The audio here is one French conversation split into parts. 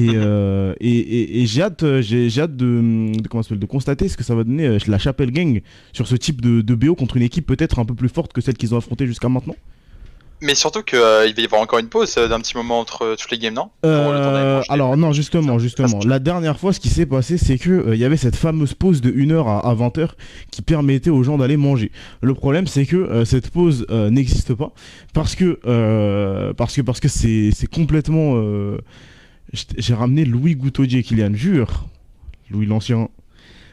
Et j'ai hâte comment ça s'appelle, de constater ce que ça va donner la Chapelle Gang sur ce type de BO contre une équipe peut-être un peu plus forte que celle qu'ils ont affrontée jusqu'à maintenant. Mais surtout qu'il va y avoir encore une pause d'un petit moment entre toutes les games, non? Pour le temps d'aller manger. Alors non, justement, la dernière fois ce qui s'est passé c'est que y avait cette fameuse pause de 1h à 20h qui permettait aux gens d'aller manger. Le problème c'est que cette pause n'existe pas parce que c'est complètement... J'ai ramené Louis Goutaudier et Kylian, jure, Louis l'ancien.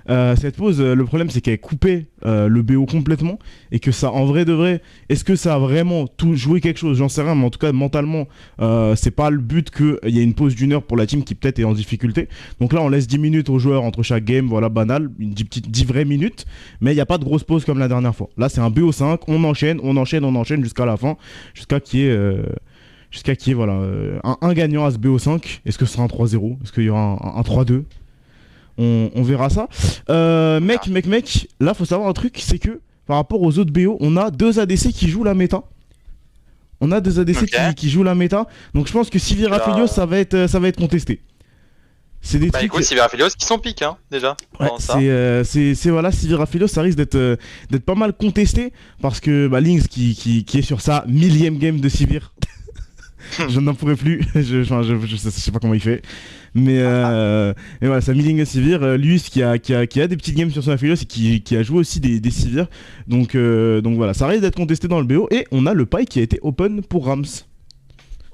Cette pause, le problème c'est qu'elle coupait le BO complètement et que ça, en vrai de vrai, est-ce que ça a vraiment tout joué quelque chose? J'en sais rien, mais en tout cas mentalement, c'est pas le but qu'il y ait une pause d'1 heure pour la team qui peut-être est en difficulté. Donc là, on laisse 10 minutes aux joueurs entre chaque game, voilà, banal, 10 vraies minutes, mais il n'y a pas de grosse pause comme la dernière fois. Là, c'est un BO5, on enchaîne jusqu'à la fin, jusqu'à qu'il y ait voilà, un gagnant à ce BO5. Est-ce que ce sera un 3-0? Est-ce qu'il y aura un 3-2? On verra ça. Mec, là faut savoir un truc, c'est que par rapport aux autres BO, on a 2 ADC qui jouent la méta. Qui jouent la méta. Donc je pense que Sivir Aphelios, ça va être contesté. C'est des trucs... écoute, Sivir Aphelios qui sont piques, hein, déjà. Ouais, c'est voilà, Sivir Aphelios, ça risque d'être pas mal contesté parce que Lynx qui est sur sa 1000e game de Sivir. Je n'en pourrais plus, je sais pas comment il fait. Mais voilà, sa Milling Sivir, Luis qui a des petites games sur son Aphelios et qui a joué aussi des Sivir. Donc voilà, ça risque d'être contesté dans le BO. Et on a le Pike qui a été open pour Rams.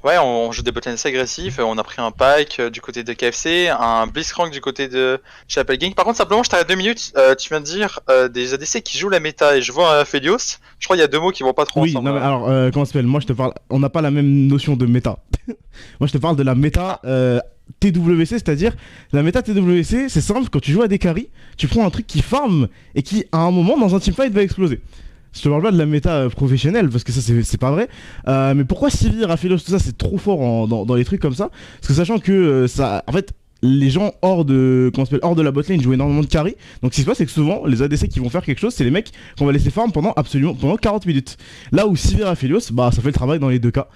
Ouais, on joue des botlane assez agressifs. On a pris un Pike du côté de KFC, un Blitzcrank du côté de Chapel Gang. Par contre, simplement, je t'arrête 2 minutes. Tu viens de dire des ADC qui jouent la méta et je vois un Aphelios. Je crois qu'il y a 2 mots qui vont pas trop ensemble. Non, mais alors, comment ça s'appelle? Moi, je te parle. On n'a pas la même notion de méta. Moi, je te parle de la méta TWC, c'est-à-dire la méta TWC, c'est simple. Quand tu joues à des carries, tu prends un truc qui farm et qui, à un moment, dans un teamfight, va exploser. Je te parle pas de la méta professionnelle parce que ça c'est pas vrai. Mais pourquoi Sivir, Aphelios, tout ça c'est trop fort dans les trucs comme ça? Parce que sachant que ça, en fait, les gens hors de la botlane jouent énormément de carry. Donc ce qui se passe c'est que souvent les ADC qui vont faire quelque chose, c'est les mecs qu'on va laisser farm pendant 40 minutes. Là où Sivir, Aphelios, ça fait le travail dans les 2 cas.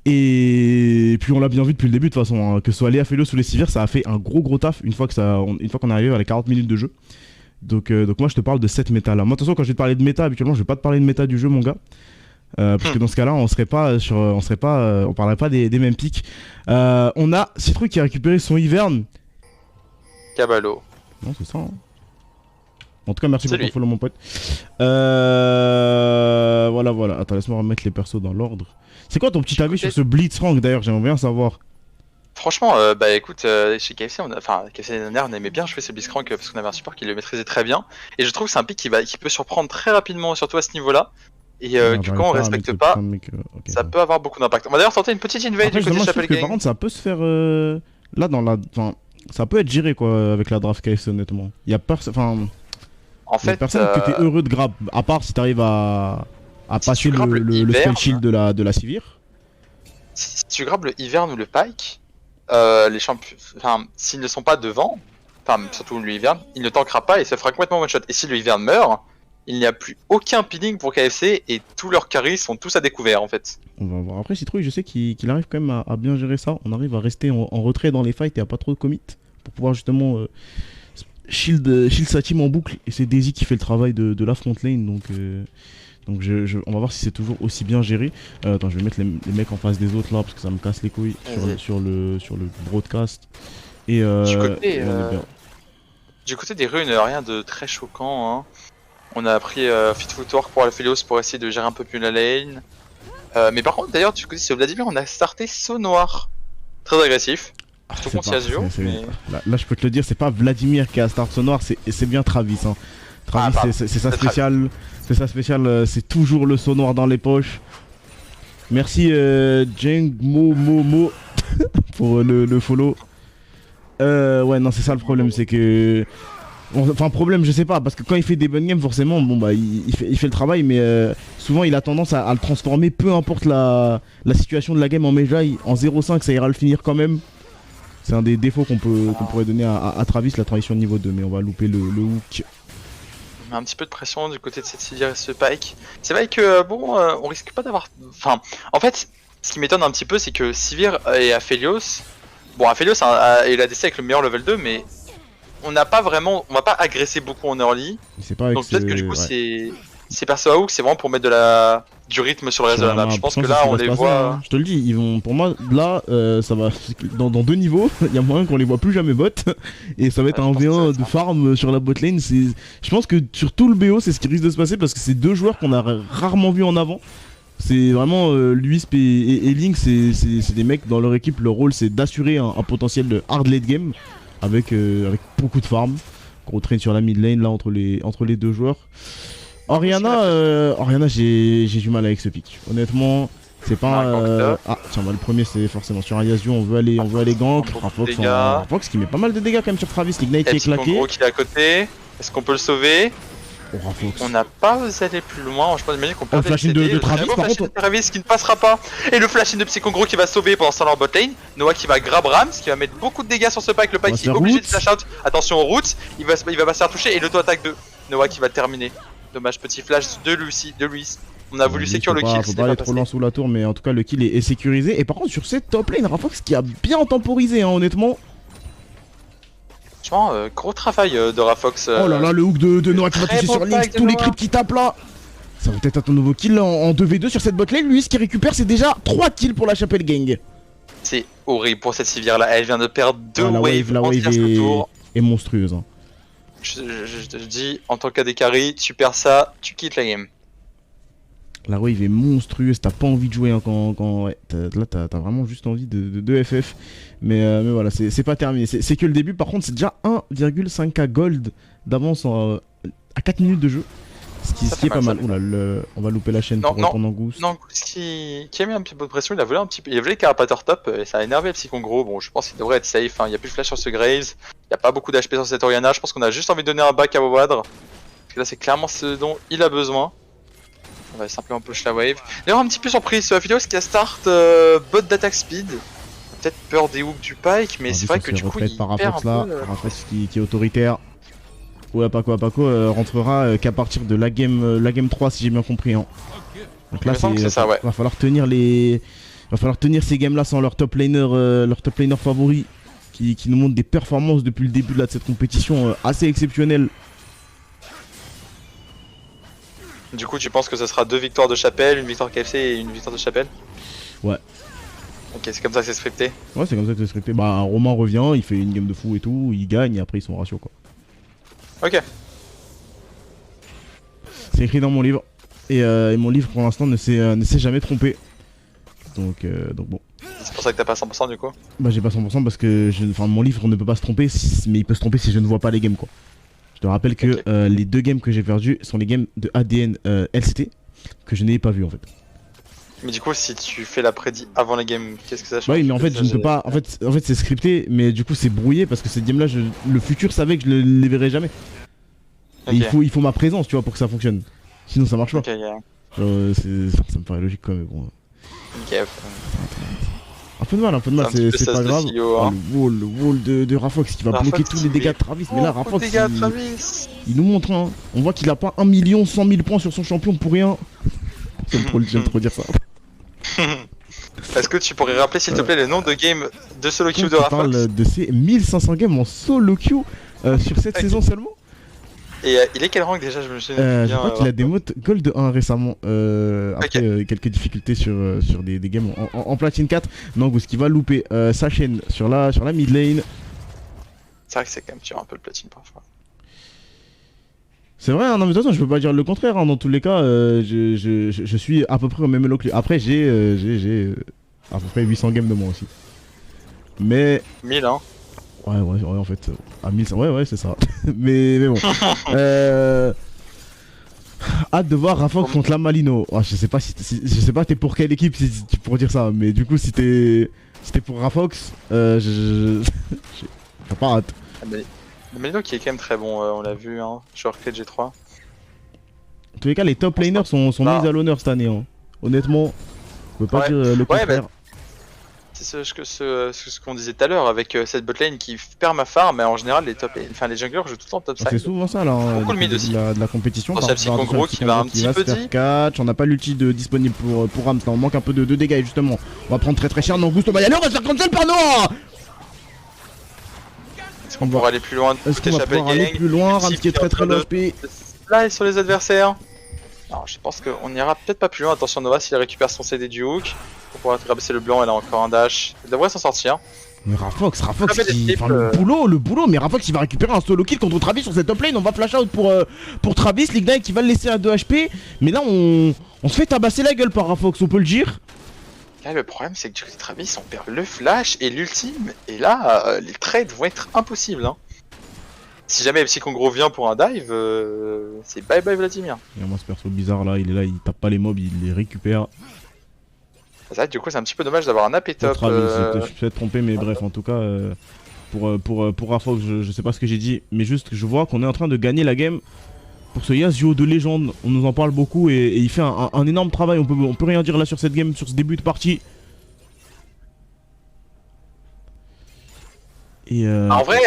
Et puis on l'a bien vu depuis le début de toute façon, hein, que ce soit les Aphelios ou les Sivir, ça a fait un gros taf une fois qu'on est arrivé vers les 40 minutes de jeu. Donc moi je te parle de cette méta là. Moi attention, quand je vais te parler de méta habituellement je vais pas te parler de méta du jeu mon gars. Parce que dans ce cas là on parlerait pas des mêmes pics. On a Citrouille qui a récupéré son Hiverne. Caballo. Non c'est ça hein. En tout cas merci pour ton follow mon pote. Voilà. Attends laisse-moi remettre les persos dans l'ordre. C'est quoi ton petit avis sur ce Blitzcrank d'ailleurs? J'aimerais bien savoir. Franchement, écoute, chez KFC, KFC l'année dernière, on aimait bien jouer ce Blitzcrank parce qu'on avait un support qui le maîtrisait très bien. Et je trouve que c'est un pick qui peut surprendre très rapidement, surtout à ce niveau-là. Et que quand on respecte pas, ça peut avoir beaucoup d'impact. On va d'ailleurs tenter une petite invade du côté de Chapel Gang. Par contre, ça peut se faire là dans la, ça peut être géré quoi avec la draft KFC honnêtement. Il y a personne que t'es heureux de grab, à part si t'arrives à passer le spell shield de la Sivir. Si tu grabes le Hiverne ou le Pike, les champions, s'ils ne sont pas devant, surtout le Hiverne, il ne tankera pas et ça fera complètement one shot. Et si le Hiverne meurt, il n'y a plus aucun peeling pour KFC et tous leurs carries sont tous à découvert en fait. On va voir. Après Citrouille, je sais qu'il arrive quand même à bien gérer ça. On arrive à rester en retrait dans les fights et à pas trop de commit pour pouvoir justement shield sa team en boucle. Et c'est Daisy qui fait le travail de la front lane donc on va voir si c'est toujours aussi bien géré. Attends, je vais mettre les mecs en face des autres là parce que ça me casse les couilles sur le broadcast. Et du côté des runes, rien de très choquant. Hein. On a pris Fit Footwork pour Aphelios pour essayer de gérer un peu plus la lane. Mais par contre, d'ailleurs, du côté de Vladimir, on a starté Saut Noir. Très agressif. Surtout contre Yasuo. Mais... Là, je peux te le dire, c'est pas Vladimir qui a start Saut Noir, c'est bien Travis. Hein. Travis, c'est sa spéciale. C'est sa spéciale, c'est toujours le Saut Noir dans les poches. Merci Jeng Mo pour le follow. Ouais, non, c'est ça le problème, c'est que. Enfin, problème, je sais pas, parce que quand il fait des bonnes games, forcément, il fait le travail, mais souvent il a tendance à le transformer, peu importe la situation de la game en Mejai, en 0-5, ça ira le finir quand même. C'est un des défauts qu'on pourrait donner à Travis, la transition de niveau 2, mais on va louper le hook. On met un petit peu de pression du côté de cette Sivir et ce Pike. C'est vrai que, on risque pas d'avoir... Enfin, en fait, ce qui m'étonne un petit peu, c'est que Sivir et Aphelios Bon, Aphelios est l'ADC avec le meilleur level 2, mais on n'a pas vraiment, on va pas agresser beaucoup en early. Donc peut-être que du coup c'est perso à hook, c'est vraiment pour mettre du rythme sur le reste de la map. Je pense que là on les voit. Hein. Je te le dis, ils vont, pour moi là, ça va dans 2 niveaux. Il y a moyen qu'on les voit plus jamais bot et ça va être un V1 de farm sur la bot lane. Je pense que sur tout le BO, c'est ce qui risque de se passer parce que c'est 2 joueurs qu'on a rarement vu en avant. C'est vraiment Luisp et Link, c'est des mecs dans leur équipe. Leur rôle c'est d'assurer un potentiel de hard late game avec beaucoup de farm. Gros train sur la mid lane là entre les 2 joueurs. Orianna, j'ai du mal avec ce pick. Honnêtement, c'est pas. Ah, tiens, bah, le premier, c'est forcément sur un Yasuo. On veut aller gank. Rafox qui met pas mal de dégâts quand même sur Travis. L'ignite qui est claqué. Gros qui est à côté. Est-ce qu'on peut le sauver? On n'a pas osé aller plus loin. Je pense qu'on peut. Le flash in de Travis, par contre. Travis qui ne passera pas. Et le flash in de Psychongro qui va sauver pendant ce temps en bot lane. Noah qui va grab Rams, qui va mettre beaucoup de dégâts sur ce pack. Le pack qui est obligé de flash out. Attention aux routes. Il va pas se faire toucher. Et l'auto-attaque de Noah qui va terminer. Dommage, petit flash de Luis. On a voulu sécure le kill. Faut pas aller trop loin sous la tour, mais en tout cas le kill est sécurisé. Et par contre sur cette top lane, Rafox qui a bien temporisé, hein, honnêtement. Franchement, gros travail de Rafox. Oh là là, le hook de Noah qui va toucher sur Link, tous les creeps qui tapent là. Ça va peut-être être un nouveau kill en 2v2 sur cette bot lane. Luis qui récupère, c'est déjà 3 kills pour la Chapelle Gang. C'est horrible pour cette Sivir là, elle vient de perdre 2 waves. La wave est monstrueuse. Hein. Je te dis, en tant qu'AD carry, tu perds ça, tu quittes la game. La wave est monstrueuse, t'as pas envie de jouer hein, quand ouais, là t'as vraiment juste envie de FF. Mais voilà, c'est pas terminé, c'est que le début. Par contre, c'est déjà 1,5k gold d'avance à 4 minutes de jeu. Ce qui est pas mal. Oula, on va louper la chaîne pour répondre en goose. Non, ce qui a mis un petit peu de pression, il a volé Carapator top et ça a énervé Psychongro. Bon, je pense qu'il devrait être safe, hein. Il n'y a plus de flash sur ce Graves, il n'y a pas beaucoup d'HP sur cette Orianna. Je pense qu'on a juste envie de donner un back à Wawadr. Parce que là, c'est clairement ce dont il a besoin. On va simplement push la wave. D'ailleurs, un petit peu surpris, ce Aphelios qui a start bot d'attaque speed. Peut-être peur des hooks du Pike, mais c'est vrai que du coup, il perd un peu. Rafox qui est autoritaire. Ouais, Paco rentrera qu'à partir de la game 3 si j'ai bien compris. Hein. Donc là, va falloir tenir ces games là sans leur top laner favori qui nous montre des performances depuis le début de cette compétition assez exceptionnelles. Du coup, tu penses que ce sera 2 victoires de Chapelle, une victoire KFC et une victoire de Chapelle? Ouais. Ok, c'est comme ça que c'est scripté? Ouais, c'est comme ça que c'est scripté. Bah, Romain revient, il fait une game de fou et tout, il gagne et après ils sont ratio quoi. Ok. C'est écrit dans mon livre. Et mon livre pour l'instant ne s'est jamais trompé. Donc bon. C'est pour ça que t'as pas 100% du coup? Bah j'ai pas 100% parce que mon livre ne peut pas se tromper, mais il peut se tromper si je ne vois pas les games quoi. Je te rappelle que les 2 games que j'ai perdus sont les games de ADN LCT que je n'ai pas vu en fait. Mais du coup si tu fais la prédit avant les games, qu'est-ce que ça change? Bah oui mais en fait je ne peux pas, en fait c'est scripté mais du coup c'est brouillé parce que ces games là le futur savait que je les verrais jamais. Et il faut ma présence tu vois pour que ça fonctionne. Sinon ça marche pas. Ça me paraît logique quand même bon. Un peu de mal, c'est pas grave. Oh, le wall de Rafox qui va bloquer tous les dégâts de Travis. Mais là, Rafox, il nous montre, hein. On voit qu'il a pas 1 100 000 points sur son champion pour rien. J'aime trop dire ça. Est-ce que tu pourrais rappeler, s'il te plaît, les noms de games de solo queue de Rafox? On parle de ces 1500 games en solo queue sur cette saison seulement. Et il est quel rank déjà? Je me souviens bien. Je crois qu'il a des modes Gold 1 récemment. Après quelques difficultés sur des games en platine 4. Nangus qui va louper sa chaîne sur la mid lane. C'est vrai que c'est quand même un peu le platine parfois. C'est vrai, hein, non mais de toute façon je peux pas dire le contraire. Hein, dans tous les cas, je suis à peu près au même elo que lui. Après j'ai à peu près 800 games de moi aussi. Mais 1000 hein. Ouais en fait à 1100 ouais c'est ça. mais bon hâte de voir Rafox contre la Malino. Oh, je sais pas t'es pour quelle équipe pour dire ça, mais du coup si t'es pour Rafox j'ai pas hâte. Le Malino qui est quand même très bon, on l'a vu hein, sur clé de G3. En tous les cas les top laners sont mis à l'honneur cette année hein. Honnêtement on peut pas dire le contraire. C'est ce qu'on disait tout à l'heure avec cette botlane qui perd ma farm, mais en général les junglers jouent tout le temps top side. C'est souvent ça là, beaucoup le mid aussi. De la compétition. C'est Psychongro qui va un petit peu catch. On n'a pas l'ulti disponible pour Rams, on manque un peu de dégâts justement. On va prendre très cher, Nangus va y aller, on va se faire cancel par Noah. Est-ce qu'on pourra aller plus loin? Est-ce qu'on va pouvoir aller plus loin? Rams qui est très low HP. Là, et sur les adversaires. Alors, je pense qu'on ira peut-être pas plus loin. Attention, Nova, s'il récupère son CD du hook. Pour pouvoir rabaisser le blanc, elle a encore un dash. Elle devrait s'en sortir. Mais Rafox qui... Enfin, le boulot, mais Rafox il va récupérer un solo kill contre Travis sur cette top lane, on va flash out pour Travis, l'Ignite qui va le laisser à 2 HP, mais là on se fait tabasser la gueule par Rafox, on peut le dire. Là le problème c'est que du côté de Travis on perd le flash et l'ultime, et là les trades vont être impossibles. Hein. Si jamais FC Kongro vient pour un dive, c'est bye bye Vladimir. Et moi ce perso bizarre là, il est là, il tape pas les mobs, il les récupère. Ça, du coup, c'est un petit peu dommage d'avoir un AP top. Je suis peut-être trompé, mais bref, en tout cas, pour Rafox, je sais pas ce que j'ai dit, mais juste je vois qu'on est en train de gagner la game pour ce Yasuo de légende. On nous en parle beaucoup et il fait un énorme travail. On peut rien dire là sur cette game, sur ce début de partie. Et en vrai,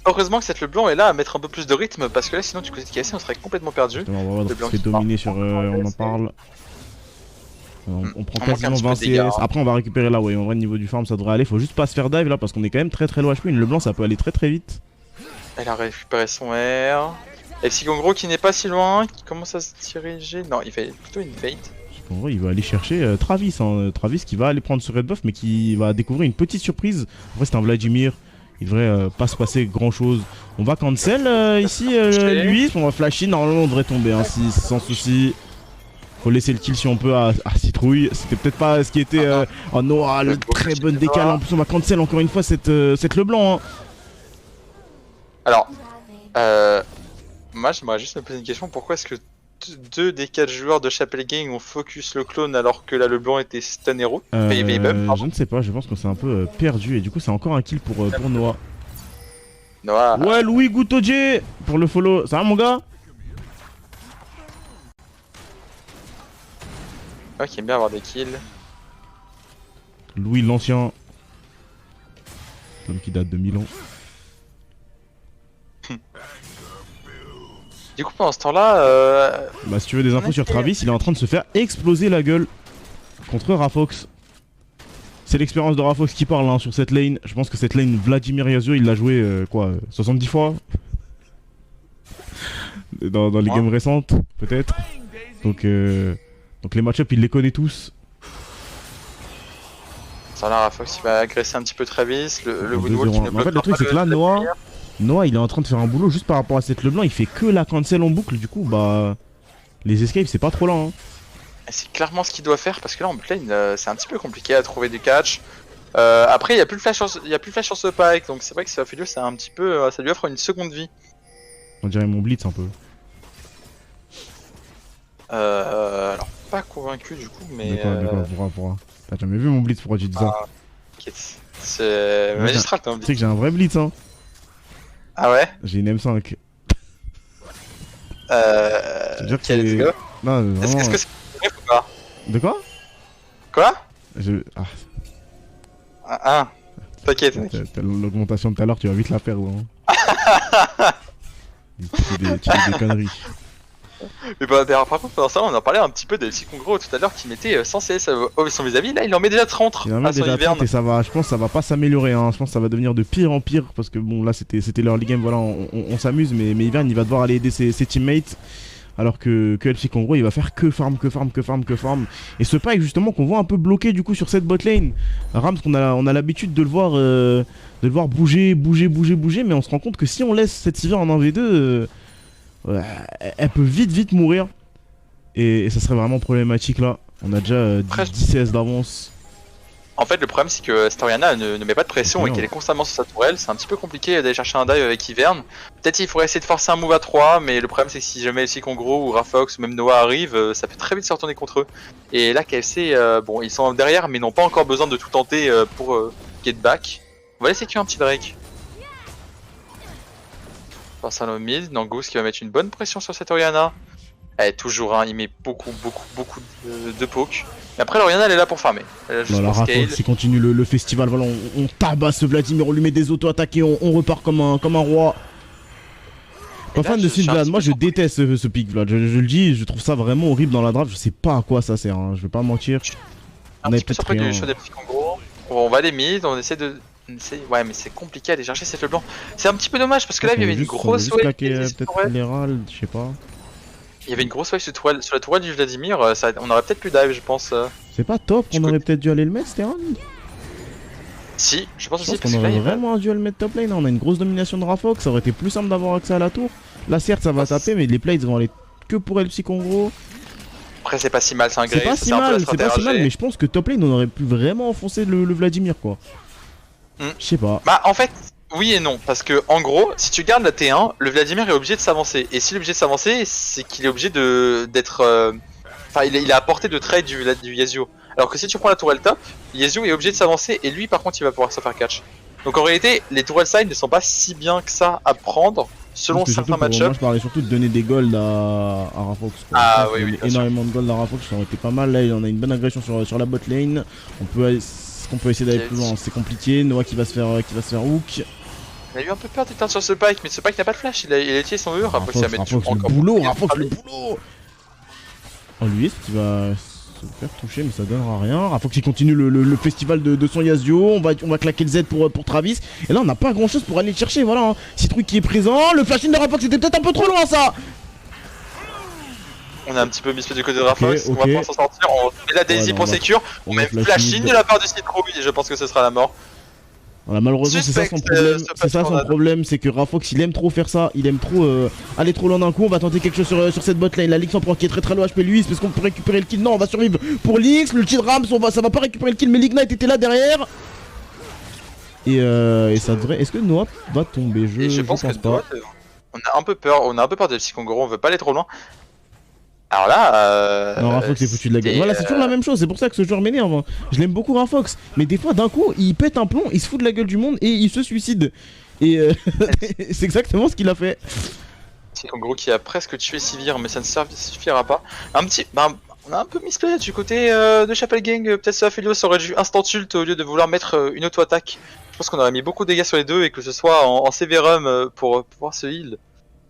heureusement que cette le blanc est là à mettre un peu plus de rythme parce que là, sinon, du côté de KSC, on serait complètement perdu. On va voir, c'est dominé sur. On en parle. On prend quasiment 20 CS, après on va récupérer là, ouais, en vrai niveau du farm ça devrait aller, faut juste pas se faire dive là parce qu'on est quand même très low HP, le blanc ça peut aller très vite. Elle a récupéré son R, FC Kongro qui n'est pas si loin, qui commence à se diriger, non il fait plutôt une bait. En vrai il va aller chercher Travis, hein. Travis qui va aller prendre ce red buff mais qui va découvrir une petite surprise, en vrai c'est un Vladimir, il devrait pas se passer grand chose. On va cancel ici lui, on va flash in, normalement on devrait tomber hein, sans souci. Faut laisser le kill si on peut à Citrouille. C'était peut-être pas ce qui était. Oh non, le très bon décal. En plus, on va cancel encore une fois cette Leblanc. Hein. Alors, moi j'aimerais juste me poser une question. Pourquoi est-ce que 2 des 4 joueurs de Chapel Gang ont focus le clone alors que là le blanc était stun hero je ne sais pas, je pense qu'on s'est un peu perdu. Et du coup, c'est encore un kill pour Noah. Noah. Ouais, Louis Goutodje pour le follow. Ça va, mon gars? Ouais, qui aime bien avoir des kills. Louis l'ancien. L'homme qui date de 1000 ans. Du coup, pendant ce temps-là. Bah, si tu veux des infos sur Travis, il est en train de se faire exploser la gueule contre Rafox. C'est l'expérience de Rafox qui parle hein, sur cette lane. Je pense que cette lane Vladimir Yasuo, il l'a joué quoi 70 fois dans les games récentes, peut-être. Donc les match-up, il les connaît tous. Ça là, Rafox il va agresser un petit peu Travis, le Woodwall qui ne bloque pas. En fait, le truc, c'est que là, Noah, il est en train de faire un boulot juste par rapport à cette Leblanc. Il fait que la cancel en boucle, du coup, bah. Les escapes, c'est pas trop lent. Hein. C'est clairement ce qu'il doit faire parce que là, en lane, c'est un petit peu compliqué à trouver des catchs. Après, il n'y a plus de flash sur ce pike, donc c'est vrai que ça fait c'est un petit peu. Ça lui offre une seconde vie. On dirait mon blitz un peu. Alors, pas convaincu du coup, mais. De quoi, pourra. T'as jamais vu mon blitz, pourquoi tu dis ça? C'est magistral ton blitz. Tu sais que j'ai un vrai blitz, hein. Ah ouais? J'ai une M5. Ok, let's go. Non, vraiment. Est-ce que c'est vrai ou pas? De quoi? Quoi? T'inquiète. L'augmentation de tout à l'heure, tu vas vite la perdre. Hein. tu dis des conneries. Mais bah, par contre, pendant ça, on en parlait un petit peu de FC Kongro tout à l'heure qui mettait 100 CS son vis-à-vis. Là, il en met déjà 30. Il en met déjà 30 et ça va, je pense que ça va pas s'améliorer. Hein. Je pense que ça va devenir de pire en pire parce que bon, là, c'était l'early game. Voilà, on s'amuse, mais Ivern, il va devoir aller aider ses teammates. Alors que FC Kongro, il va faire que farm. Et ce pack, justement, qu'on voit un peu bloqué du coup sur cette bot lane. Rams, on a l'habitude de le voir bouger, mais on se rend compte que si on laisse cette Sivir en 1v2. Elle peut vite mourir et ça serait vraiment problématique là. On a déjà 10 CS d'avance. En fait le problème c'est que Storiana ne met pas de pression et qu'elle est constamment sur sa tourelle. C'est un petit peu compliqué d'aller chercher un dive avec Ivern. Peut-être qu'il faudrait essayer de forcer un move à 3, mais le problème c'est que si jamais FC Kongro ou Rafox ou même Noah arrive, ça peut très vite se retourner contre eux. Et là KFC, bon ils sont derrière mais n'ont pas encore besoin de tout tenter pour get back. On va laisser tuer un petit break. Pense à nos mid, Nangus qui va mettre une bonne pression sur cette Oriana. Toujours, hein, il met beaucoup de poke. Mais après, l'Oriana elle est là pour farmer. La Rafox qui continue le festival. Voilà, on tabasse Vladimir, on lui met des auto-attaques et on repart comme un roi. Pas fan de Sylvain Vlad, moi je déteste ce pick Vlad. Je le dis, je trouve ça vraiment horrible dans la draft. Je sais pas à quoi ça sert, hein. Je vais pas mentir. On a peut-être pris du choix des petits Kongro. On va aller mid, on essaie de Ouais, mais c'est compliqué à aller chercher cette blanc. C'est un petit peu dommage parce que là, il y avait une grosse wave. Peut-être l'Hérald, je sais pas. Il y avait une grosse wave sur la tourelle du Vladimir. On aurait peut-être pu dive, je pense. C'est pas top, on aurait peut-être dû aller le mettre, c'était un. Si, je pense aussi. On aurait vraiment dû le mettre top lane. On a une grosse domination de Rafox, ça aurait été plus simple d'avoir accès à la tour. Là, certes, ça va taper, mais les plays vont aller que pour El Psychongro. Après, c'est pas si mal, c'est un gré. C'est pas si mal, mais je pense que top lane, on aurait pu vraiment enfoncer le Vladimir, quoi. Je sais pas. Bah, en fait, oui et non, parce que en gros, si tu gardes la T1, le Vladimir est obligé de s'avancer. Et s'il est obligé de s'avancer, c'est qu'il est obligé d'être. Enfin, il a apporté de trade du Yasuo. Alors que si tu prends la tourelle top, Yasuo est obligé de s'avancer et lui, par contre, il va pouvoir se faire catch. Donc en réalité, les tourelles side ne sont pas si bien que ça à prendre selon certains match-up. Moi, je parlais surtout de donner des golds à Rafox. Ah oui, énormément de golds à Rafox, ça aurait été pas mal. Là, on a une bonne agression sur la bot lane. On peut essayer d'aller plus loin, c'est compliqué. Noah qui va se faire hook. Il a eu un peu peur d'éteindre sur ce Pike, mais ce Pike n'a pas de flash, il a utilisé son E. Rafox le boulot. Oh, lui, est-ce qu'il va se faire toucher, mais ça donnera rien. Rafox il continue le festival de son Yasuo. On va claquer le Z pour Travis. Et là, on n'a pas grand chose pour aller le chercher. Voilà, hein. Citrouille qui est présent. Le flash in de Rafox c'était peut-être un peu trop loin, ça. On a un petit peu misplay du côté de Rafox. On va pouvoir s'en sortir. On met la Daisy pour sécure. On met flash in de la part de Citrouille. Et je pense que ce sera la mort. Voilà, malheureusement c'est ça son problème, c'est que Rafox il aime trop faire ça, il aime trop aller trop loin d'un coup. On va tenter quelque chose sur cette bot lane, la Lix en prend qui est très low HP lui, parce qu'on peut récupérer le kill. Non, on va survivre pour Lix, le ulti de Rams, ça va pas récupérer le kill, mais l'Ignite était là derrière. Et ça devrait, est-ce que Noah va tomber? Je pense pas. On a un peu peur de Psychongro, on veut pas aller trop loin. Alors là, non, Rafox est foutu de la gueule. Voilà, c'est toujours la même chose, c'est pour ça que ce joueur m'énerve. Hein. Je l'aime beaucoup, Rafox, mais des fois, d'un coup, il pète un plomb, il se fout de la gueule du monde et il se suicide. Et c'est exactement ce qu'il a fait. C'est en gros qui a presque tué Sivir, mais ça ne suffira pas. On a un peu misplay du côté de Chapel Gang. Peut-être que Aphelios aurait dû instant ult au lieu de vouloir mettre une auto-attaque. Je pense qu'on aurait mis beaucoup de dégâts sur les deux et que ce soit en Severum pour pouvoir se heal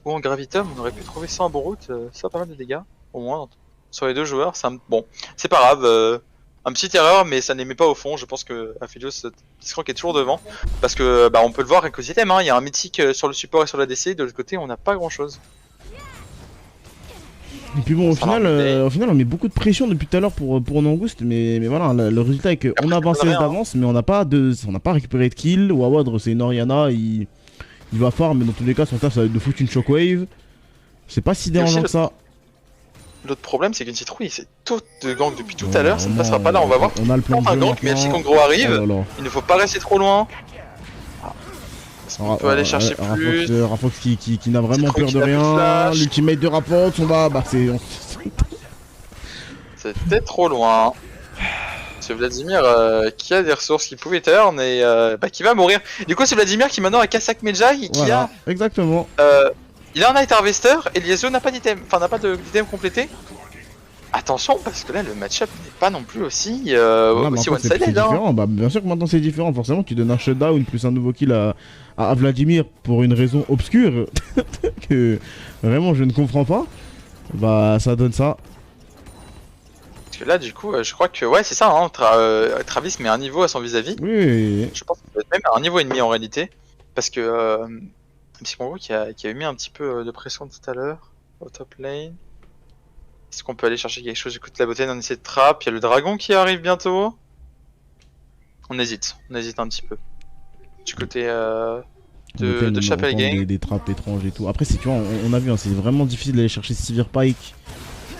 ou en Gravitum, on aurait pu trouver ça en bon route. Ça a pas mal de dégâts. Au moins sur les deux joueurs, bon, c'est pas grave, un petit erreur, mais ça n'aimait pas au fond. Je pense que Aphelios Blitzcrank est toujours devant, parce que on peut le voir avec les items, hein. Il y a un mythique sur le support et sur la DC, de l'autre côté on n'a pas grand chose. Et puis bon, au final on met beaucoup de pression depuis tout à l'heure pour Nangouste, mais voilà, le résultat est qu'on a avancé d'avance, mais on n'a pas récupéré de kill. Wawad, c'est une Oriana, il va farm, mais dans tous les cas son taf ça va être de foutre une shockwave. C'est pas si dérangeant que ça. L'autre problème, c'est qu'une citrouille, c'est tout de gank depuis tout à l'heure, ça ne passera pas là, on va voir. On a le plan de gank, mais Psychongro arrive, il ne faut pas rester trop loin. On peut aller chercher plus. Rafox qui n'a vraiment peur de rien, l'ultimate de Rafox, on va... C'était trop loin. C'est Vladimir qui a des ressources qui pouvaient turn et qui va mourir. Du coup, c'est Vladimir qui maintenant a Kassak Medjay qui a... Exactement. Il a un Night Harvester et Liaison n'a pas d'item, d'item complété. Attention parce que là le match-up n'est pas non plus aussi one-sided. Hein. Bah, bien sûr que maintenant c'est différent, forcément tu donnes un shutdown plus un nouveau kill à Vladimir pour une raison obscure que vraiment je ne comprends pas. Bah ça donne ça. Parce que là du coup je crois que ouais c'est ça, hein, Travis met un niveau à son vis-à-vis. Oui. Je pense qu'il peut être même à un niveau et demi en réalité. Parce que Psychongro qui a mis un petit peu de pression tout à l'heure au top lane. Est-ce qu'on peut aller chercher quelque chose du côté de la botane? On essaie de trap, il y a le dragon qui arrive bientôt. On hésite un petit peu. Du côté de Chapel Gang. Des trappes étranges et tout. Après, tu vois, on a vu, hein, c'est vraiment difficile d'aller chercher Sivir Pike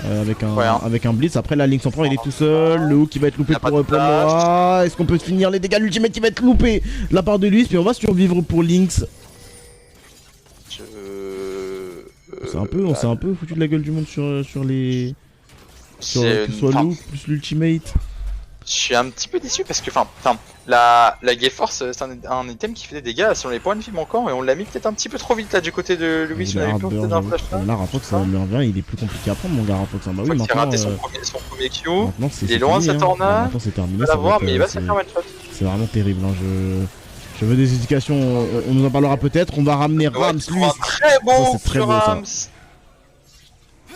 avec un blitz. Après, la Lynx en prend, il est tout seul. Le hook qui va être loupé pour Noah. Est-ce qu'on peut finir les dégâts? L'ultimate qui va être loupé de la part de lui. Puis on va survivre pour Lynx. On s'est un peu foutu de la gueule du monde sur les... que ce soit l'hook plus l'ultimate. Je suis un petit peu déçu parce que la Gale Force c'est un item qui fait des dégâts sur les points de vie manquants et on l'a mis peut-être un petit peu trop vite là du côté de Louis. On avait peut-être un flash là. Rafox ça lui revient, il est plus compliqué à prendre mon gars Rafox. Bah oui, il a raté son premier Q, il est loin de sa tornade, il va l'avoir mais il va se faire one shot. C'est vraiment terrible, hein. Je veux des éducations, on nous en parlera peut-être, on va ramener Rams lui. Très beau sur Rams.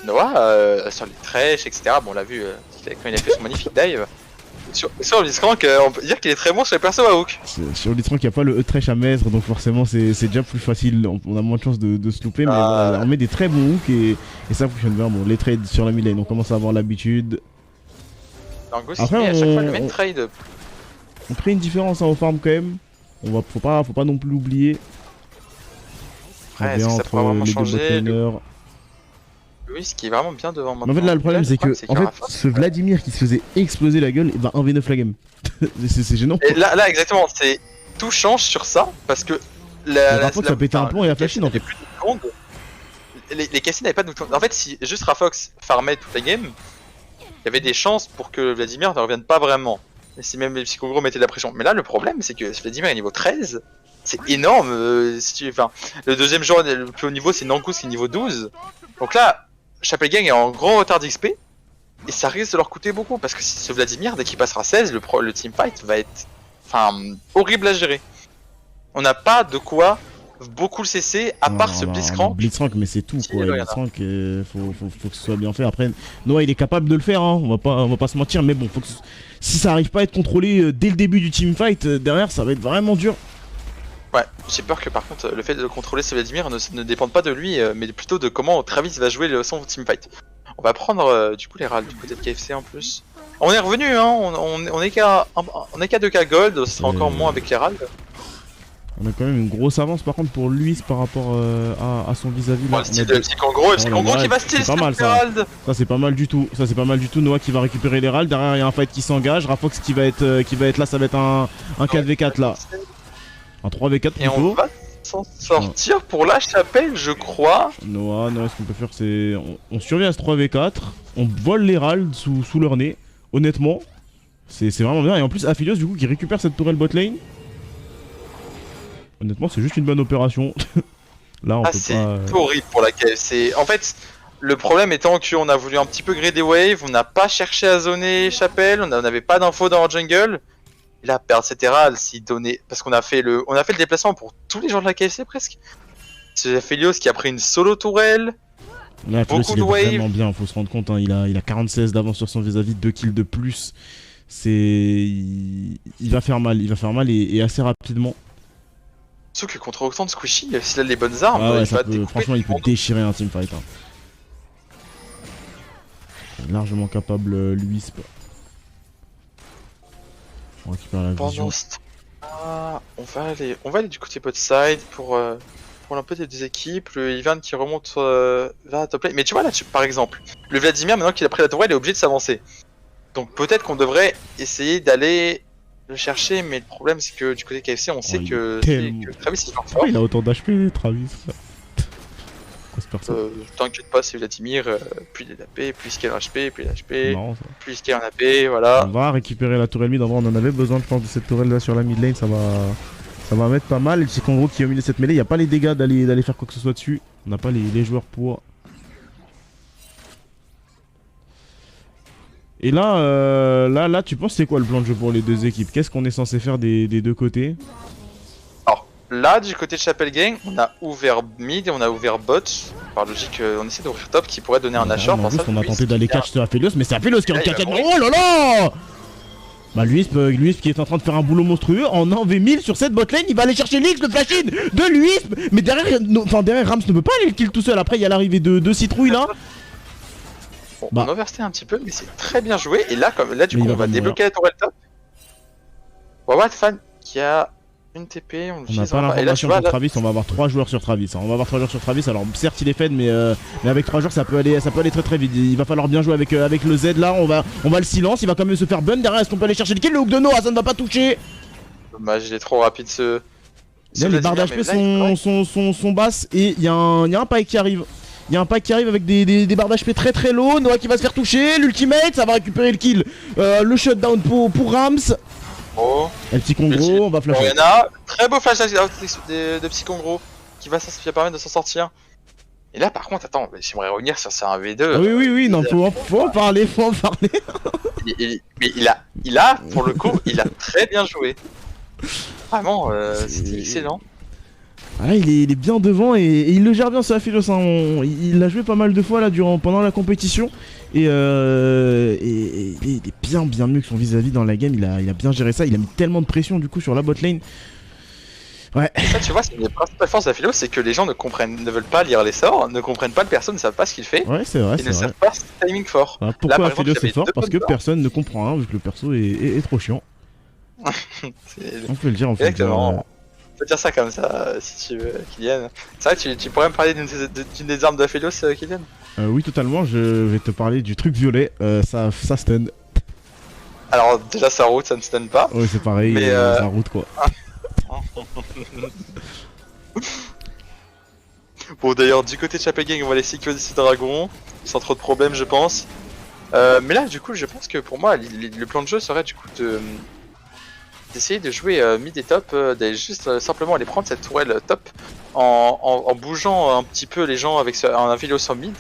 Noah sur les trèches etc. Bon on l'a vu quand il a fait son magnifique dive. Sur Blitzcrank, on peut dire qu'il est très bon sur les persos à hook. Sur Blitzcrank, il n'y a pas le E-Thresh à mettre, donc forcément c'est déjà plus facile, on a moins de chances de se louper, mais voilà, on met des très bons hooks et ça fonctionne bien. Bon, les trades sur la mid lane, on commence à avoir l'habitude. Après, à chaque fois le même trade. On crée une différence au farm quand même, faut pas non plus l'oublier. Ouais, bien ça pourrait vraiment changer. Oui, ce qui est vraiment bien devant maintenant. En fait, là, le problème, c'est que ce Vladimir qui se faisait exploser la gueule, il va 1v9 la game. c'est gênant. Et là, exactement, tout change sur ça parce que Rafox a pété un plomb et a flashé en fait. Les Cassis n'avaient pas de En fait, si juste Rafox farmait toute la game, il y avait des chances pour que Vladimir ne revienne pas vraiment. Et si même les psychogros mettaient de la pression. Mais là, le problème, c'est que Vladimir est niveau 13. C'est énorme. Le deuxième joueur le plus haut niveau, c'est Nankus qui est niveau 12. Donc là, Chapel Gang est en gros retard d'XP et ça risque de leur coûter beaucoup parce que si ce Vladimir, dès qu'il passera 16, le teamfight va être horrible à gérer. On n'a pas de quoi beaucoup le cesser à part ce Blitzcrank. Blitzcrank, mais c'est tout quoi. Blitzcrank, faut que ce soit bien fait. Après, Noah il est capable de le faire, hein. on va pas se mentir, mais bon, si ça arrive pas à être contrôlé dès le début du teamfight, derrière ça va être vraiment dur. Ouais, j'ai peur que par contre le fait de contrôler ce Vladimir ne dépende pas de lui, mais plutôt de comment Travis va jouer son teamfight. On va prendre du coup les râles du côté de KFC en plus. On est revenu, hein, on est qu'à 2k gold, ce sera encore moins avec les râles. On a quand même une grosse avance par contre pour lui par rapport à son vis-à-vis. Le style de Psychongro, qui va style c'est pas mal ça. Ça c'est pas mal du tout. Noah qui va récupérer les râles. Derrière il y a un fight qui s'engage. Rafox qui va être là, ça va être un 4v4 là. Un 3v4 plutôt. Et on va s'en sortir pour la chapelle, je crois. Noah, ce qu'on peut faire c'est on survit à ce 3v4, on vole les râles sous leur nez. Honnêtement, c'est vraiment bien. Et en plus Aphelios du coup qui récupère cette tourelle bot lane. Honnêtement, c'est juste une bonne opération. Là, on peut pas. C'est horrible pour la KFC. En fait, le problème étant qu'on a voulu un petit peu griller des waves, on n'a pas cherché à zoner Chapelle, on n'avait pas d'infos dans leur jungle. Et là, perdre cet Herald, s'il donnait. Parce qu'on a fait le déplacement pour tous les joueurs de la KFC presque. C'est Aphelios qui a pris une solo tourelle. Là, beaucoup de waves. Vraiment bien, faut se rendre compte, hein, il a 46 d'avance sur son vis-à-vis, 2 kills de plus. Il va faire mal, et assez rapidement. Sauf que contre autant de squishy, s'il a les bonnes armes, franchement il peut déchirer un teamfight. Hein. Il est largement capable Luisp. On récupère la vision. On va aller du côté bot side pour un peu des deux équipes. Le Ivan qui remonte vers la top lane. Mais tu vois là, par exemple, le Vladimir maintenant qu'il a pris la tourelle, il est obligé de s'avancer. Donc peut-être qu'on devrait essayer d'aller le chercher, mais le problème c'est que du côté KFC on sait que Travis est fort. Il a autant d'HP Travis. T'inquiète pas, c'est Vladimir, plus il est AP, plus il a HP, plus il a HP, plus il a un AP, voilà. On va récupérer la tourelle mid, en vrai on en avait besoin je pense de cette tourelle là sur la mid lane, ça va mettre pas mal. Et c'est qu'en gros qui a mis cette mêlée, il n'y a pas les dégâts d'aller faire quoi que ce soit dessus, on n'a pas les joueurs pour. Et là, tu penses c'est quoi le plan de jeu pour les deux équipes? Qu'est-ce qu'on est censé faire des deux côtés? Alors, là, du côté de Chapel Gang, on a ouvert mid et on a ouvert bot. Par logique, on essaie d'ouvrir top qui pourrait donner un Asher. En plus, on a tenté d'aller catch sur Aphelios, mais c'est Aphelios qui est en catch. Oh là là! Bah Luisp qui est en train de faire un boulot monstrueux en 1v1000 sur cette botlane, il va aller chercher l'X, le flash-in de Luisp. Mais derrière Rams ne peut pas aller le kill tout seul, après il y a l'arrivée de Citrouille là. Bon, on a overstay un petit peu, mais c'est très bien joué. Et là, du coup, on va débloquer la tourelle top. Wawa Fan qui a une TP. On n'a pas l'information sur Travis, on va avoir 3 joueurs sur Travis. On va avoir 3 joueurs sur Travis. Alors, certes, il est fed, mais avec 3 joueurs, ça peut aller très très vite. Il va falloir bien jouer avec le Z là. On va le silence. Il va quand même se faire bun. Derrière, est-ce qu'on peut aller chercher le kill? Le hook de Noah, ça ne va pas toucher. Dommage, il est trop rapide ce. Les barres d'HP sont basses et il y a un pack qui arrive. Il y a un pack qui arrive avec des barres d'HP très très low. Noah qui va se faire toucher. L'ultimate, ça va récupérer le kill. Le shutdown pour Rams. Oh. El Psychongro, on va flasher. Oriana, très beau flash de Psychongro qui va permettre de s'en sortir. Et là par contre, attends, j'aimerais revenir sur un V2. Oui, non, faut en parler. Mais il a, pour le coup, il a très bien joué. Vraiment, c'était excellent. Ah là, il est bien devant et il le gère bien, ce Aphilos. Hein. Il l'a joué pas mal de fois là pendant la compétition. Et il est bien mieux que son vis-à-vis dans la game. Il a bien géré ça. Il a mis tellement de pression du coup sur la bot lane. Ouais. Ça, tu vois, c'est une des principales forces d'Aphilos, c'est que les gens ne veulent pas lire les sorts, ne comprennent pas le perso, ne savent pas ce qu'il fait. Ouais, c'est vrai. Ils ne savent pas ce timing fort. Alors, pourquoi Aphilos est fort? Parce que personne ne comprend, hein, vu que le perso est trop chiant. On peut le dire, on peut le dire. On peut dire ça comme ça, si tu veux, Kylian. C'est vrai, tu pourrais me parler d'une des armes d'Aphilos, Kylian? Oui, totalement. Je vais te parler du truc violet. Ça stun. Alors, déjà, ça route, ça ne stun pas. Ouais, c'est pareil, mais ça route quoi. Bon, d'ailleurs, du côté de Chapel Gang, on va laisser que ces dragons, sans trop de problèmes, je pense. Mais là, du coup, je pense que pour moi, le plan de jeu serait du coup d'essayer de jouer mid et top, d'aller juste simplement aller prendre cette tourelle top en bougeant un petit peu les gens avec un Aphilos en mid,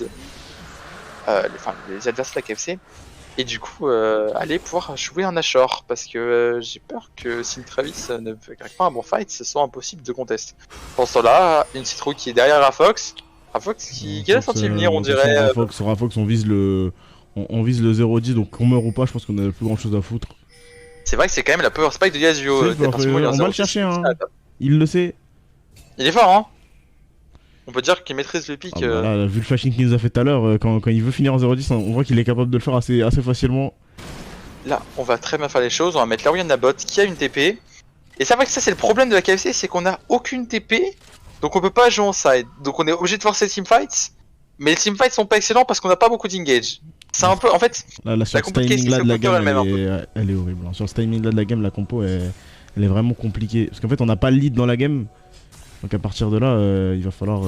les adversaires de la KFC. Et du coup, aller pouvoir jouer un Nashor, parce que j'ai peur que si Travis ne gagne pas un bon fight, ce soit impossible de contest. Pour ce temps-là, une citrouille qui est derrière Rafox, qui l'a senti venir, on dirait. Sur Rafox, on vise le 0-10, donc qu'on meurt ou pas, je pense qu'on a plus grand chose à foutre. C'est vrai que c'est quand même la power spike de Yasuo. On va le chercher, hein. Il le sait. Il est fort, hein. On peut dire qu'il maîtrise le pic. Ah bah là, vu le flashing qu'il nous a fait tout à l'heure, quand il veut finir en 0-10, on voit qu'il est capable de le faire assez facilement. Là, on va très bien faire les choses. On va mettre Lauriane Nabot qui a une TP. Et c'est vrai que ça, c'est le problème de la KFC, c'est qu'on a aucune TP. Donc on peut pas jouer en side. Donc on est obligé de forcer les teamfights. Mais les teamfights sont pas excellents parce qu'on n'a pas beaucoup d'engage. C'est un peu. En fait, là sur ce timing là de la game, elle est horrible. Hein. Sur ce timing là de la game, la compo elle est vraiment compliquée. Parce qu'en fait, on n'a pas le lead dans la game. Donc à partir de là, il va falloir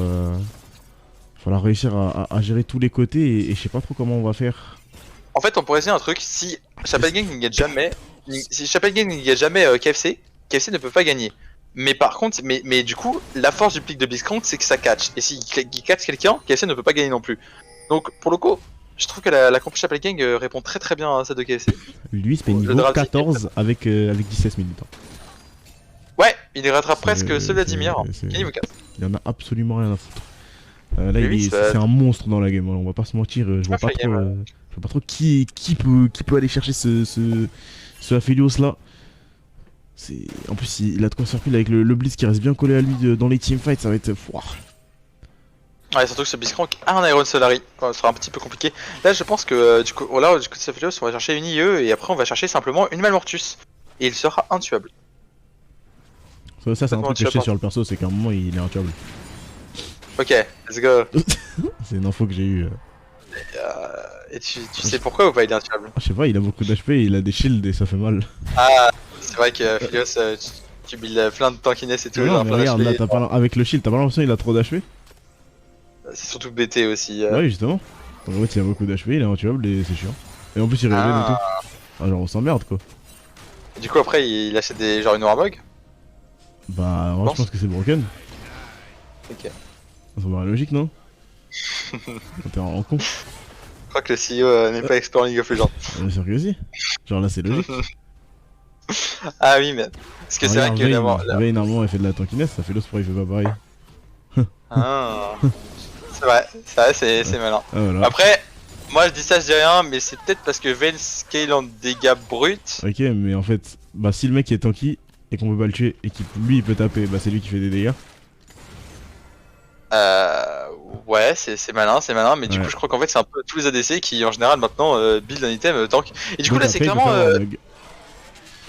réussir à gérer tous les côtés et je sais pas trop comment on va faire. En fait, on pourrait essayer un truc. Si Chapel Gang ne gagne jamais, KFC ne peut pas gagner. Mais par contre, mais du coup, la force du pic de Blitzcrank, c'est que ça catch. Et s'il catch quelqu'un, KFC ne peut pas gagner non plus. Donc pour le coup, je trouve que la compo Chapel Gang répond très bien à celle de KFC. Lui, c'est niveau 14 avec 17 minutes. Ouais, il rattrape presque ce Vladimir. Il en a absolument rien à foutre. Là, c'est un monstre dans la game. On va pas se mentir. Je vois pas trop qui peut aller chercher ce Aphelios là. En plus, il a de quoi circuler avec le Blitz qui reste bien collé à lui dans les teamfights. Ça va être foire. Ouais, surtout que ce Blitzcrank a un Iron Solari. Ça sera un petit peu compliqué. Là, je pense que du coup de ce Aphelios, on va chercher une IE et après, on va chercher simplement une Malmortus. Et il sera intuable. Ça c'est un truc que je sais sur le perso, c'est qu'à un moment il est intuable. Ok, let's go. C'est une info que j'ai eue. Et tu sais pourquoi ou pas il est intuable? Je sais pas, il a beaucoup d'HP, il a des shields et ça fait mal. Ah, c'est vrai que Philios, tu builds plein de tankiness et tout. Non, mais regarde, là, avec le shield, t'as pas l'impression qu'il a trop d'HP? C'est surtout BT aussi. Ouais, justement. Donc en fait, il a beaucoup d'HP, il est intuable et c'est chiant. Et en plus, il régène et tout. Ah, genre on s'emmerde quoi. Du coup, après, il achète genre une Warmog? Bah, moi je pense que c'est broken. Ok. Ça me paraît logique, non? T'es en con. Je crois que le CEO n'est pas expert en League of Legends. Bien sûr que si. Genre là, c'est logique. Ah oui, mais. Parce que c'est vrai que Vayne, normalement, elle fait de la tankiness, ça fait l'os pour il fait pas pareil. Ah. C'est malin. Ah, voilà. Après, moi je dis ça, je dis rien, mais c'est peut-être parce que Vayne scale en dégâts bruts. Ok, mais en fait, bah si le mec est tanky et qu'on peut pas le tuer et qu'il lui il peut taper, bah c'est lui qui fait des dégâts. Ouais, c'est malin, mais du coup je crois qu'en fait c'est un peu tous les ADC qui en général maintenant build un item tank. Et du coup là c'est clairement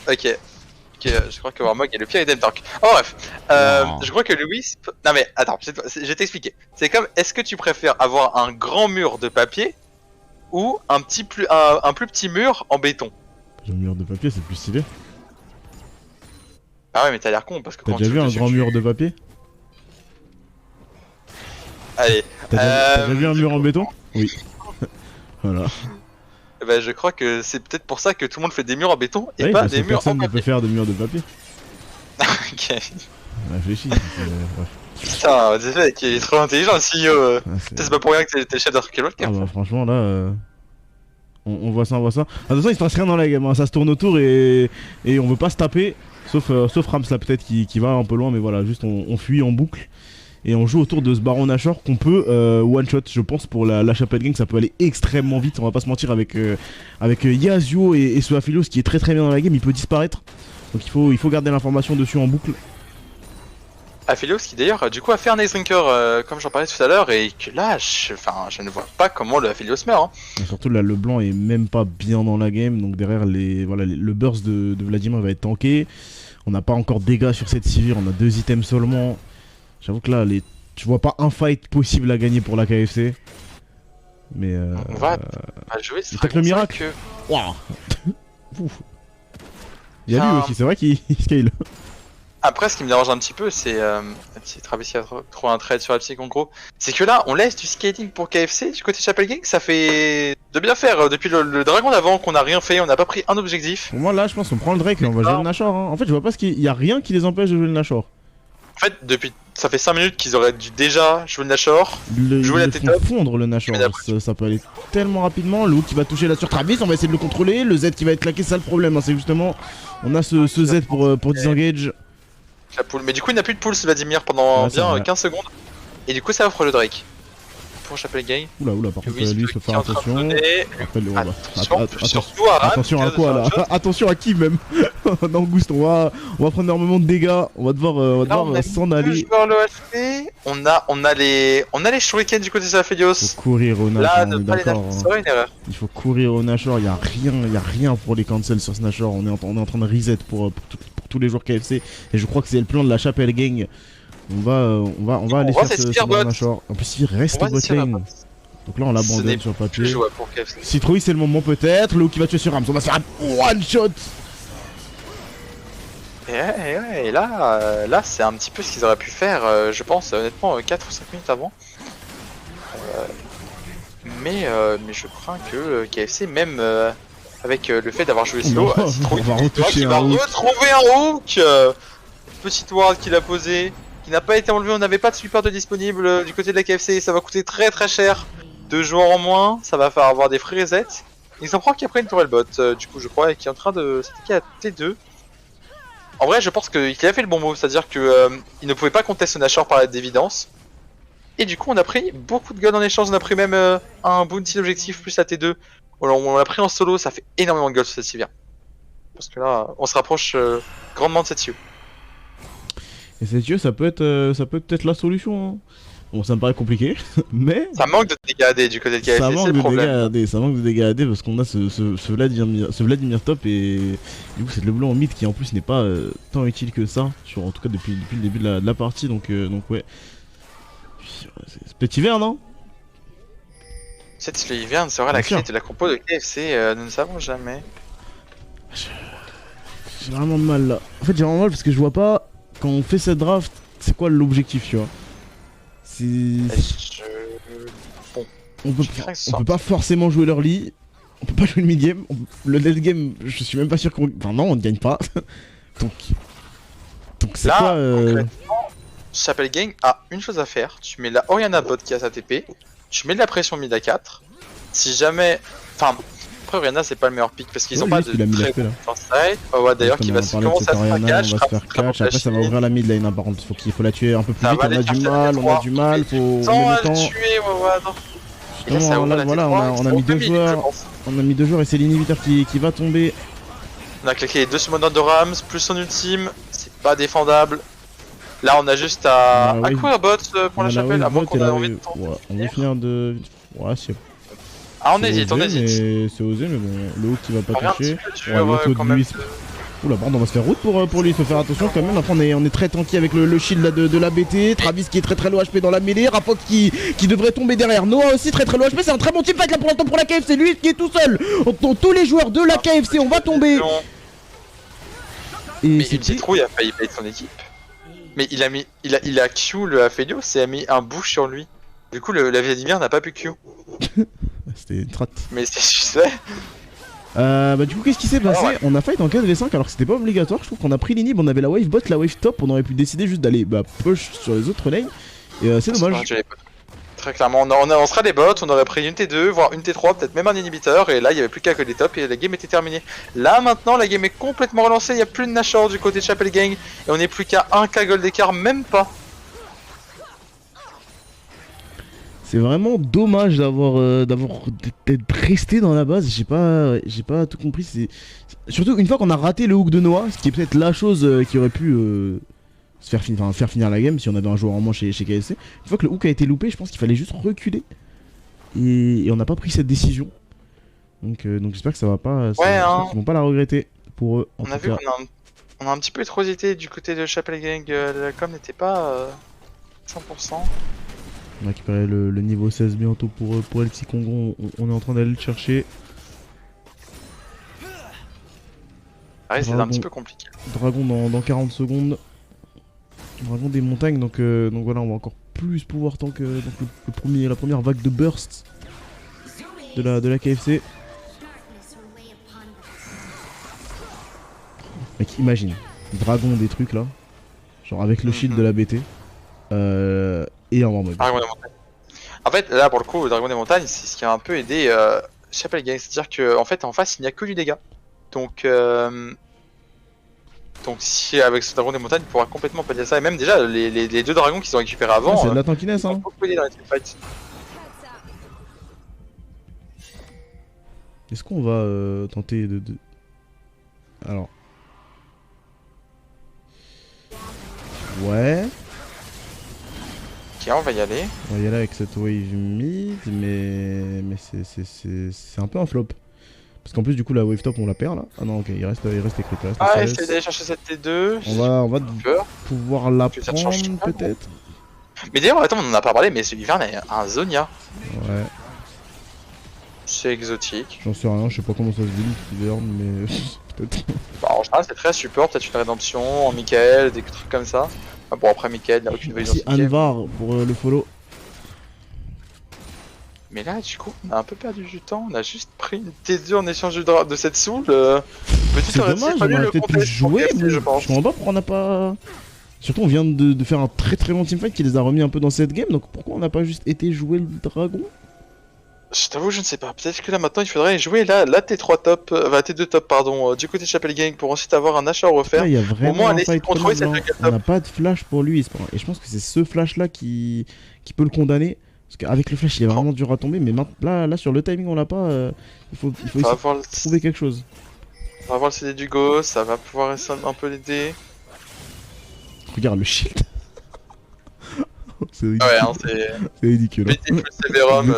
Ok, je crois que Warmog est le pire item tank. Oh bref, je crois que le Wisp... Non mais attends, je vais t'expliquer. C'est comme, est-ce que tu préfères avoir un grand mur de papier ou un plus petit mur en béton? Un mur de papier c'est plus stylé. Ah ouais mais t'as l'air con parce que t'as déjà vu un grand mur de papier? Allez. T'as déjà vu un mur en béton? Oui. Voilà. Bah je crois que c'est peut-être pour ça que tout le monde fait des murs en béton et oui, pas des murs en papier. Personne ne peut faire de murs de papier. Ok. Réfléchis. Putain, c'est qu'il est trop intelligent le CEO. C'est pas pour rien que t'es chef d'un truc Ah bah franchement là... On voit ça, Attention, il se passe rien dans la game, hein. Ça se tourne autour et on veut pas se taper. Sauf Rams là peut-être qui va un peu loin, mais voilà, juste on fuit en boucle. Et on joue autour de ce Baron Nashor qu'on peut one shot, je pense, pour la Chapelle Gang. Ça peut aller extrêmement vite, on va pas se mentir, avec Yasuo et ce Aphelios qui est très très bien dans la game, il peut disparaître. Donc il faut garder l'information dessus en boucle. Aphelios qui d'ailleurs du coup a fait un Ice Drinker comme j'en parlais tout à l'heure, et que là je ne vois pas comment le Aphelios meurt. Et surtout là le blanc est même pas bien dans la game, donc derrière le burst de Vladimir va être tanké. On n'a pas encore de dégâts sur cette Sivir, on a 2 items seulement. J'avoue que là, tu vois pas un fight possible à gagner pour la KFC. Mais on va jouer ce le miracle. Waouh. Il y a lui aussi, c'est vrai qu'il scale. Après, ce qui me dérange un petit peu, c'est si Travis a trouvé un trade sur la psy en gros, c'est que là, on laisse du skating pour KFC du côté Chapel Gang, ça fait de bien faire. Depuis le dragon d'avant, qu'on a rien fait, on n'a pas pris un objectif. Pour moi, là, je pense qu'on prend le Drake et on va jouer le Nashor. Hein. En fait, je vois pas qu'il y a rien qui les empêche de jouer le Nashor. En fait, ça fait 5 minutes qu'ils auraient dû déjà jouer le Nashor, jouer la T-Top. Fondre le Nashor, ça peut aller tellement rapidement. Le hook qui va toucher là sur Travis, on va essayer de le contrôler. Le Z qui va être claqué, c'est ça le problème. Hein. C'est justement, on a ce Z pour disengage. La poule. Mais du coup, il n'a plus de poule, Vladimir, pendant bien 15 secondes. Et du coup, ça offre le Drake. Pour Chapel Gang. Oula, par contre, lui, il faut faire attention. Attention à quoi là? Attention à qui même? Nangouste, on va prendre énormément de dégâts. On va devoir s'en aller. On a les shurikens du côté de Aphelios. Il faut courir au Nashor, là, on est d'accord. Une erreur. Il faut courir au Nashor, il y a rien pour les cancels sur ce Nashor. On est en train de reset pour tous les joueurs KFC. Et je crois que c'est le plan de la Chapelle Gang. On va aller faire ce Nashor. En plus, il reste au bot lane. Donc là, on l'abandonne sur le papier. Citrouille, c'est le moment peut-être. Le hook qui va tuer sur Rams. On va faire un one shot. Et là c'est un petit peu ce qu'ils auraient pu faire, je pense, honnêtement, 4 ou 5 minutes avant. Mais je crains que KFC, même avec le fait d'avoir joué slow, Citrouille va retrouver un hook. Petite ward qu'il a posé, qui n'a pas été enlevé, on n'avait pas de support de disponible du côté de la KFC, ça va coûter très cher. 2 joueurs en moins, ça va faire avoir des free resets. Ils en prend qui a pris une tourelle bot, du coup je crois, et qui est en train de s'attaquer à T2. En vrai, je pense qu'il a fait le bon move, c'est-à-dire que il ne pouvait pas contester Nashor par d'évidence. Et du coup, on a pris beaucoup de gold en échange, on a pris même un bounty d'objectif plus la T2. On l'a pris en solo, ça fait énormément de gold sur cette Sivir. Parce que là, on se rapproche grandement de cette Sivir. Et cette Sivir, ça peut être la solution. Hein. Bon, ça me paraît compliqué, mais... Ça manque de dégâts AD du côté de KFC, c'est le problème. Ça manque de dégâts AD parce qu'on a ce Vladimir top et du coup c'est le blanc en mid qui en plus n'est pas tant utile que ça, en tout cas depuis le début de la partie, donc ouais. C'est peut-être hiver, non? C'est l'hiver, c'est vrai, la clé de la compo de KFC, nous ne savons jamais. J'ai vraiment de mal là. En fait j'ai vraiment mal parce que je vois pas, quand on fait cette draft, c'est quoi l'objectif, tu vois? Bon, on peut pas forcément jouer l'early, on peut pas jouer le mid-game, le late game, je suis même pas sûr qu'on... Enfin non, on ne gagne pas. donc c'est là, quoi concrètement, Chapel Gang a une chose à faire, tu mets la Orianna bot qui a sa TP, tu mets de la pression mid à 4, si jamais... Enfin, après Orianna c'est pas le meilleur pick parce qu'ils ont pas de très bon first side. Ouais, d'ailleurs qui va commencer à se faire catch, après ça va ouvrir la mid lane, par contre il faut la tuer un peu plus vite, on a du mal, faut le temps. Voilà, on a mis 2 joueurs et c'est l'inhibiteur qui va tomber. On a claqué les 2 summoners de Rams plus son ultime, c'est pas défendable. Là on a juste à courir bot pour la chapelle, à moins qu'on ait envie de tenter. On va finir de... Ouais, c'est... Ah on hésite. C'est osé mais bon, le hook qui va pas toucher. Oula, pardon, on va se faire route pour lui, il faut faire attention quand même. Après on est très tanky avec le shield de l'ABT. Travis qui est très low HP dans la mêlée. Rapok qui devrait tomber derrière. Noah aussi très low HP. C'est un très bon teamfight là pour l'instant pour la KFC. Lui qui est tout seul. Tous les joueurs de la KFC, on va tomber. Mais Citrouille a failli payer son équipe. Mais il a Q le Aphelios et a mis un bouche sur lui. Du coup la Vladimir n'a pas pu Q. C'était une tratte. Mais c'est suspect. Bah du coup qu'est-ce qui s'est passé? On a fight en 4v5 alors que c'était pas obligatoire. Je trouve qu'on a pris l'inhib, on avait la wave bot, la wave top. On aurait pu décider juste d'aller push sur les autres lanes. Et c'est dommage. Très clairement, on serait des bots, on aurait pris une T2, voire une T3, peut-être même un inhibiteur, et là il n'y avait plus qu'à que des tops et la game était terminée. Là maintenant la game est complètement relancée, il n'y a plus de Nashor du côté de Chapel Gang, et on n'est plus qu'à 1K gold d'écart, même pas. C'est vraiment dommage d'être resté dans la base, j'ai pas tout compris, surtout une fois qu'on a raté le hook de Noah, ce qui est peut-être la chose qui aurait pu faire finir la game si on avait un joueur en moins chez KSC. Une fois que le hook a été loupé, je pense qu'il fallait juste reculer. Et on n'a pas pris cette décision. Donc j'espère que ça va pas. Ils vont pas la regretter pour eux. On a vu qu'on a un petit peu trop hésité du côté de Chapel Gang. La com n'était pas 100%. On a récupéré le niveau 16 bientôt pour El Petit Congo. On est en train d'aller le chercher. Ah, c'est un petit peu compliqué. Dragon dans 40 secondes. Dragon des montagnes, donc voilà, on va encore plus pouvoir tank la première vague de burst de la KFC. Mec, imagine, dragon des trucs là, genre avec le shield de la BT et en mode. Dragon des montagnes. En fait, là pour le coup, le dragon des montagnes, c'est ce qui a un peu aidé Chapel Gang, c'est-à-dire qu'en fait, en face, il n'y a que du dégât. Donc si avec ce dragon des montagnes, il pourra complètement pallier ça. Et même déjà, les deux dragons qu'ils ont récupérés avant, c'est de la tankiness, hein. Beaucoup aidé dans les teamfights. Est-ce qu'on va tenter de... Alors... Ouais... Ok, on va y aller. On va y aller avec cette wave mid, mais c'est un peu un flop. Parce qu'en plus du coup la wave top on la perd là. Ah non ok, il reste écrit. Ah, essayez d'aller chercher cette T2. On va pouvoir la prendre peut-être. Mais d'ailleurs, attends, on en a pas parlé, mais ce Ivern a un Zonia. Ouais. C'est exotique. J'en sais rien, je sais pas comment ça se build Ivern, mais peut-être. Bah, en général c'est très support, peut-être une rédemption en Michael, des trucs comme ça. Ah, bon après Michael, il n'y a aucune value dans Merci cette game. Anvar pour le follow. Mais là, du coup, on a un peu perdu du temps. On a juste pris une T2 en échange de cette soul. C'est dommage, on aurait peut-être pu jouer, mais je comprends pas pourquoi on n'a pas... Surtout, on vient de faire un très bon teamfight qui les a remis un peu dans cette game, donc pourquoi on n'a pas juste été jouer le dragon? Je t'avoue, je ne sais pas. Peut-être que là, maintenant, il faudrait jouer la T3 top, T2 top, pardon, du côté de Chapel Gang pour ensuite avoir un achat à refaire. Là, il y a vraiment au moins, un fight contrôler cette on n'a pas de flash pour lui, et je pense que c'est ce flash-là qui peut le condamner. Parce qu'avec le flash il est vraiment dur à tomber, mais là sur le timing on l'a pas, il faut essayer de trouver quelque chose. On va voir le CD du Go, ça va pouvoir un peu l'aider. Regarde le shield. C'est ridicule. Ouais, hein, c'est ridicule. BT plus Severum,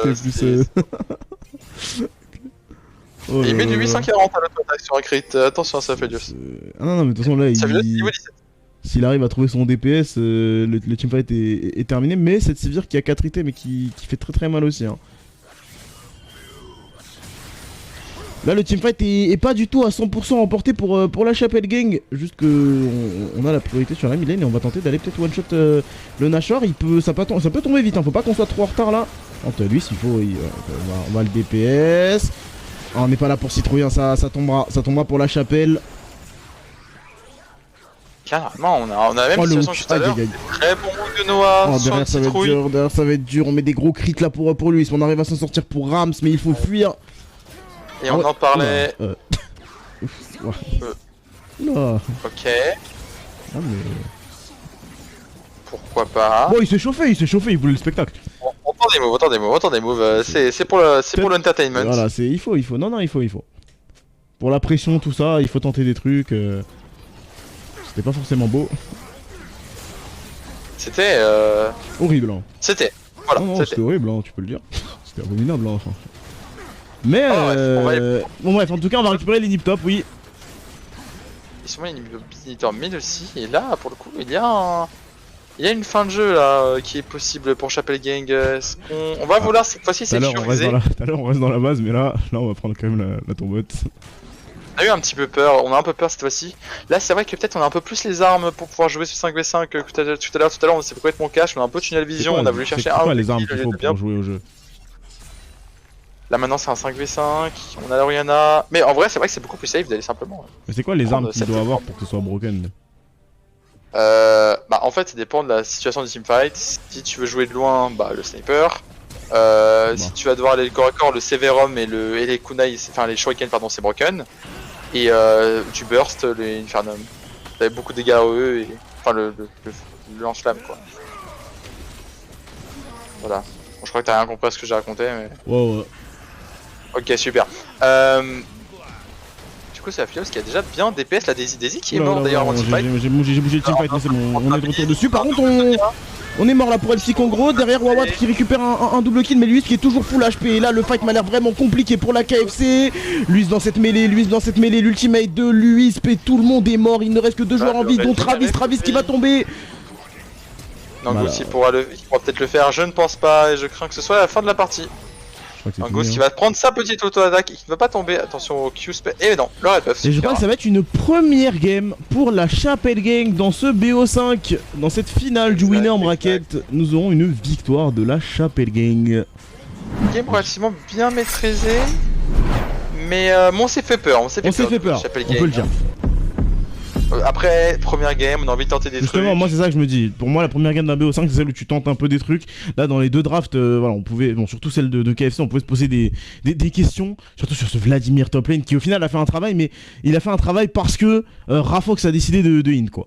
oh, il met du 840 à l'auto-attaque sur un crit, attention à ça fait Ah non, mais de toute façon là s'il arrive à trouver son DPS, le teamfight est terminé, mais cette Sivir qui a 4 items mais qui fait très mal aussi. Hein. Là le teamfight est pas du tout à 100% emporté pour la Chapel Gang, juste que on a la priorité sur la mid lane et on va tenter d'aller peut-être one shot le Nashor, ça peut tomber vite, hein. Faut pas qu'on soit trop en retard là. Lui s'il faut, on va le DPS. Ah, on n'est pas là pour citrouiller, hein. ça tombera pour la Chapelle. Carrément, on a même une situation tout à l'heure. Très bon move de Noah. Derrière ça va être dur, on met des gros crits là pour lui. On arrive à s'en sortir pour Rams, mais il faut fuir. Et on en parlait. Non. Ok. Ah mais... Pourquoi pas. Bon, il s'est chauffé, il voulait le spectacle. Entends des moves, c'est pour l'entertainment. Voilà, il faut. Non, il faut. Pour la pression, tout ça, il faut tenter des trucs. C'était pas forcément beau. C'était horrible. Hein. C'était. Voilà. Non, c'était horrible, hein, tu peux le dire. C'était abominable. Hein, enfin. Mais bon bref, en tout cas, on va récupérer les nip top, oui. Ils sont inhibiteurs mid aussi. Et là, pour le coup, il y a une fin de jeu là qui est possible pour Chapel Gang. On va vouloir cette fois-ci sécuriser. Tout à l'heure, on reste dans la base, mais là, on va prendre quand même la tombotte. On a eu un petit peu peur, on a un peu peur cette fois-ci. Là c'est vrai que peut-être on a un peu plus les armes pour pouvoir jouer ce 5v5 que tout à l'heure on s'est complètement cash, on a un peu tunnel vision, on a voulu chercher un les armes qu'il faut pour jouer au jeu. Là maintenant c'est un 5v5, on a la Oriana, mais en vrai c'est vrai que c'est beaucoup plus safe d'aller simplement. Mais c'est quoi les armes qu'il doit avoir pour que ce soit broken? Bah en fait ça dépend de la situation du teamfight. Si tu veux jouer de loin, bah le sniper. Si tu vas devoir aller le corps à corps, le Severum et les Kunai, enfin les Shuriken, pardon, c'est broken. Et tu burst les Infernum. T'avais beaucoup de dégâts à eux, et... enfin le lance-flamme quoi. Voilà. Bon, je crois que t'as rien compris à ce que j'ai raconté, mais. Ouais. Ok, super. Du coup, c'est la Philos qui a déjà bien DPS la Daisy qui est mort d'ailleurs en teamfight. J'ai bougé le teamfight, mais c'est bon, on est de retour dessus. Par contre, on est mort là pour Elphic en gros. Derrière Wawat qui récupère un double kill, mais Luis qui est toujours full HP. Et là, le fight m'a l'air vraiment compliqué pour la KFC. Luis dans cette mêlée, l'ultimate de Luis, et tout le monde est mort. Il ne reste que 2 joueurs en vie, dont Travis qui va tomber. Nangus il pourra peut-être le faire, je ne pense pas, et je crains que ce soit la fin de la partie. Nangus qui va prendre sa petite auto-attaque et qui ne va pas tomber, attention au Q-spell, et non, le rebuff. Et je crois que ça va être une première game pour la Chapelle Gang dans ce BO5, dans cette finale du winner bracket. Nous aurons une victoire de la Chapelle Gang. Game relativement bien maîtrisée, mais on s'est fait peur, on peut le dire. Après, première game, on a envie de tenter des trucs. Justement, moi c'est ça que je me dis. Pour moi, la première game d'un BO5, c'est celle où tu tentes un peu des trucs. Là, dans les 2 drafts, voilà, on pouvait, bon, surtout celle de KFC, on pouvait se poser des questions, surtout sur ce Vladimir top lane qui au final a fait un travail, mais il a fait un travail parce que Rafox a décidé de in quoi.